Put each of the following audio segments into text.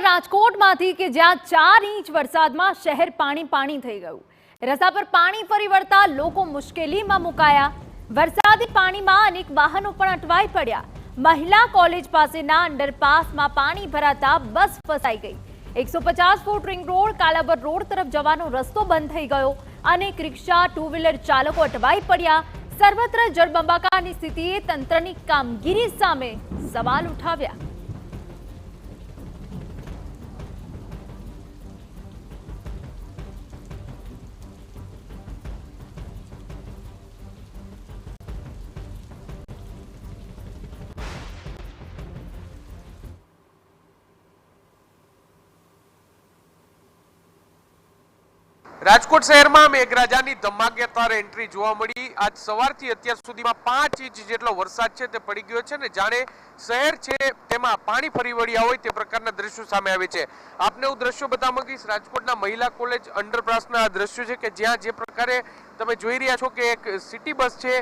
રાજકોટમાંથી કે જ્યાં 4 ઇંચ વરસાદમાં શહેર પાણી થઈ ગયું। રસ્તા પર પાણી ફરી વળતા લોકો મુશ્કેલીમાં મુકાયા। વરસાદી પાણીમાં અનેક વાહનો પણ અટવાઈ પડ્યા। મહિલા કોલેજ પાસેના અંડરપાસમાં પાણી ભરાતા બસ ફસાઈ ગઈ। 150 foot ring road Kalavad road તરફ જવાનો રસ્તો બંધ થઈ ગયો। અનેક રિક્ષા ટુ વ્હીલર ચાલકો અટવાઈ પડ્યા। સર્વત્ર જળબંબાકારની સ્થિતિએ તંત્રની કામગીરી સામે સવાલ ઉઠાવ્યા। રાજકોટ શહેરમાં મેઘરાજાની ધમાકેદાર એન્ટ્રી જોવા મળી। આજ સવારથી અત્યાર સુધીમાં 5 ઇંચ જેટલો વરસાદ છે તે પડી ગયો છે ને જાણે શહેર છે તેમાં પાણી ફરી વળ્યા હોય તે પ્રકારના દ્રશ્યો સામે આવે છે। આપને હું દ્રશ્યો બતાવવા માંગીશ। રાજકોટના મહિલા કોલેજ અંડરપાસના આ દ્રશ્યો છે કે જ્યાં જે પ્રકારે તમે જોઈ રહ્યા છો કે એક સિટી બસ છે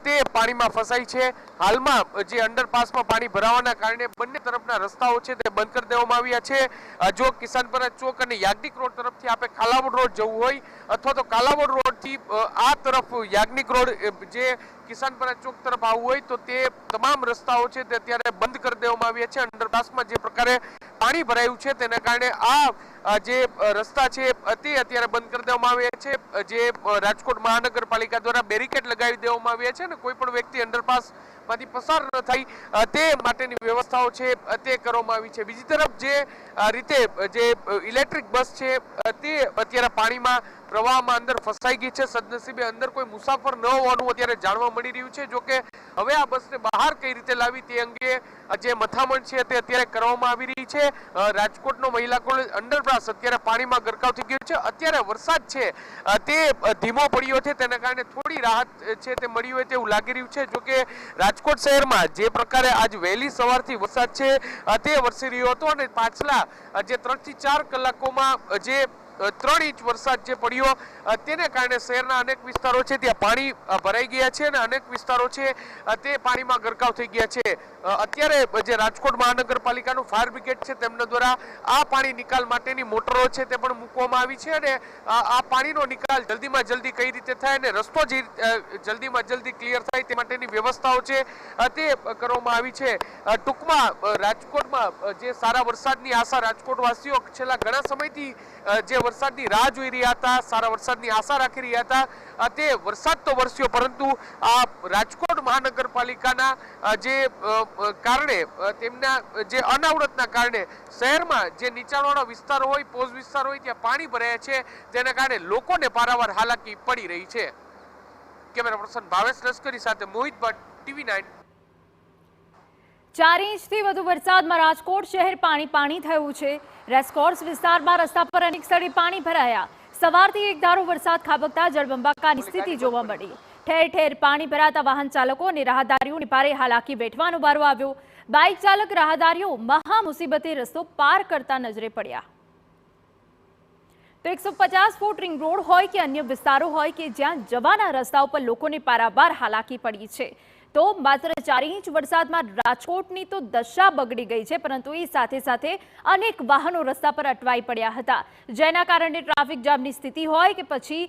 તે પાણીમાં ફસાઈ છે। હાલમાં જે અંડરપાસમાં પાણી ભરાવાના કારણે બંને તરફના રસ્તાઓ છે તે બંધ કરી દેવામાં આવ્યા છે। જો કિસાનપરા ચોક અને યાજ્ઞિક રોડ તરફથી આપણે કાલાવડ રોડ જવું હોય અથવા તો કાલાવડ રોડથી આ તરફ યાજ્ઞિક રોડ જે કિસાનપરા ચોક તરફ આવવું હોય તો તે તમામ રસ્તાઓ છે તે અત્યારે બંધ કરી દેવામાં આવ્યા છે। અંડરપાસમાં જે પ્રકારે પાણી ભરાયું છે તેના કારણે આ જે રસ્તા છે તે અત્યારે બંધ કરી દેવામાં આવ્યા છે। જે રાજકોટ મહાનગરપાલિકા દ્વારા બેરિકેડ લગાવી દેવામાં આવ્યા છે અને કોઈ પણ વ્યક્તિ અંડરપાસ માંથી પસાર ન થાય તે માટેની વ્યવસ્થાઓ છે તે કરવામાં આવી છે। બીજી તરફ જે રીતે જે ઇલેક્ટ્રિક બસ છે તે અત્યારે પાણીમાં પ્રવાહમાં અંદર ફસાઈ ગઈ છે। સદનસીબે અંદર કોઈ મુસાફર ન હોવાનું અત્યારે જાણવા મળી રહ્યું છે। જો કે હવે આ બસને બહાર કઈ રીતે લાવી તે અંગે જે મથામણ છે તે અત્યારે કરવામાં આવી રહી છે। રાજકોટનો મહિલા કોલેજ અંડરપાસ અત્યારે પાણીમાં ગરકાવ થઈ ગયો છે। અત્યારે વરસાદ છે તે ધીમો પડ્યો છે તેના કારણે થોડી રાહત છે તે મળી હોય તેવું લાગી રહ્યું છે। જો કે રાજકોટ શહેરમાં જે પ્રકારે આજ વહેલી સવારથી વરસાદ છે તે વરસી રહ્યો હતો અને પાછલા જે 3 થી 4 કલાકોમાં જે 3 ઇંચ વરસાદ જે પડ્યો તેને કારણે શહેરના અનેક વિસ્તારો છે ત્યાં પાણી ભરાઈ ગયા છે અને અનેક વિસ્તારો છે તે પાણીમાં ગરકાવ થઈ ગયા છે। અત્યારે જે રાજકોટ મહાનગરપાલિકાનું ફાયર બ્રિગેડ છે તેમના દ્વારા આ પાણી નિકાલ માટેની મોટરો છે તે પણ મૂકવામાં આવી છે અને આ પાણીનો નિકાલ જલ્દીમાં જલ્દી કઈ રીતે થાય અને રસ્તો જલ્દીમાં જલ્દી ક્લિયર થાય તે માટેની વ્યવસ્થાઓ છે તે કરવામાં આવી છે। ટૂંકમાં રાજકોટમાં જે સારા વરસાદની આશા રાજકોટવાસીઓ છેલ્લા ઘણા સમયથી જે વરસાદની રાહ જોઈ રહ્યા હતા, સારા વરસાદની આશા રાખી રહ્યા હતા તે વરસાદ તો વરસ્યો પરંતુ આ રાજકોટ મહાનગરપાલિકાના જે કારણે તેમના જે અનાવરતના કારણે શહેરમાં જે નીચાણવાળા વિસ્તારો હોય, પોઝ વિસ્તાર હોય ત્યાં પાણી ભરાયા છે જેના કારણે લોકોને પારાવાર હાલાકી પડી રહી છે। કેમેરા પર્સન ભાવેશ લશ્કરી સાથે મોહિત ભટ્ટ, TV9। 4 ઇંચથી વધુ વરસાદમાં રાજકોટ શહેર પાણી થયું છે। રેસકોર્સ વિસ્તારમાં રસ્તા પર અનેક સ્થળે પાણી ભરાયા। સવારથી એકધારો વરસાદ ખાબકતા જળબંબાકારની સ્થિતિ જોવા મળી। ઠેર ઠેર પાણી ભરાતા વાહન ચાલકો અને રાહદારીઓને ભારે હાલાકી વેઠવાનો વારો આવ્યો। બાઇક ચાલક રાહદારીઓ મહા મુસીબતે રસ્તો પાર કરતા નજરે પડ્યા। તો 150 ફૂટ રિંગ રોડ હોય કે અન્ય વિસ્તારો હોય કે જ્યાં જવાના રસ્તા ઉપર લોકોને પારાવાર હાલાકી પડી છે તો માત્ર 4 ઇંચ વરસાદમાં રાજકોટની તો દશા બગડી ગઈ છે પરંતુ એ સાથે સાથે અનેક વાહનો રસ્તા પર અટવાઈ પડ્યા હતા જેના કારણે ટ્રાફિક જામની સ્થિતિ હોય કે પછી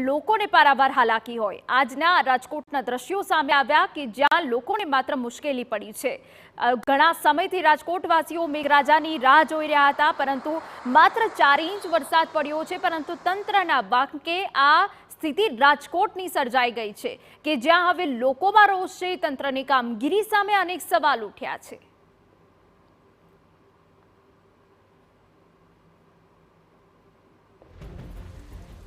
લોકોને પારાવાર હાલાકી હોય। આજના રાજકોટના દ્રશ્યો સામે આવ્યા કે જ્યાં લોકોને માત્ર મુશ્કેલી પડી છે। ઘણા સમયથી રાજકોટવાસીઓ મેઘરાજાની રાહ જોઈ રહ્યા હતા પરંતુ માત્ર 4 ઇંચ વરસાદ પડ્યો છે પરંતુ તંત્રના વાંકે આ સ્થિતિ રાજકોટની સર્જાઈ ગઈ છે કે જ્યાં હવે લોકોમાં રોષ છે। તંત્રની કામગીરી સામે અનેક સવાલ ઉઠ્યા છે।